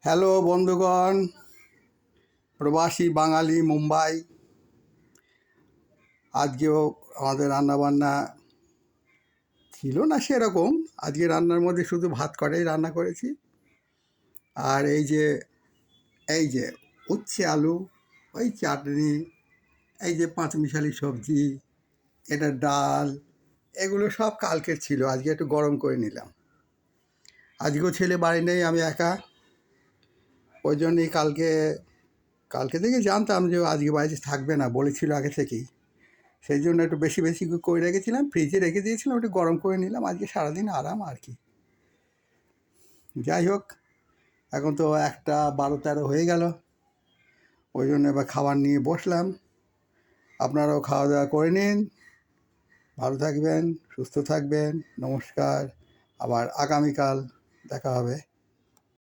Hello বন্ধুগণ, প্রবাসী বাঙালি মুম্বাই। আজকেও আমাদের রান্নাবান্না ছিল না সেরকম। আজকে রান্নার মধ্যে শুধু ভাত কটাই রান্না করেছি। আর এই যে উচ্ছে আলু, ওই চাটনি, এই যে পাঁচমিশালি সবজি, এটা ডাল, এগুলো সব কালকের ছিল। আজকে একটু গরম করে নিলাম। আজকেও ছেলে বাড়ি নেই, আমি একা। ওই জন্যই কালকে থেকে জানতাম যে ও আজকে বাড়িতে থাকবে না, বলেছিল আগে থেকেই। সেই জন্য একটু বেশি বেশি করে রেখেছিলাম, ফ্রিজে রেখে দিয়েছিলাম, একটু গরম করে নিলাম। আজকে সারাদিন আরাম আর কি। যাই হোক, এখন তো 1:12-13 হয়ে গেল। ওই জন্য এবার খাবার নিয়ে বসলাম। আপনারাও খাওয়া দাওয়া করে নিন। ভালো থাকবেন, সুস্থ থাকবেন। নমস্কার। আবার আগামীকাল দেখা হবে।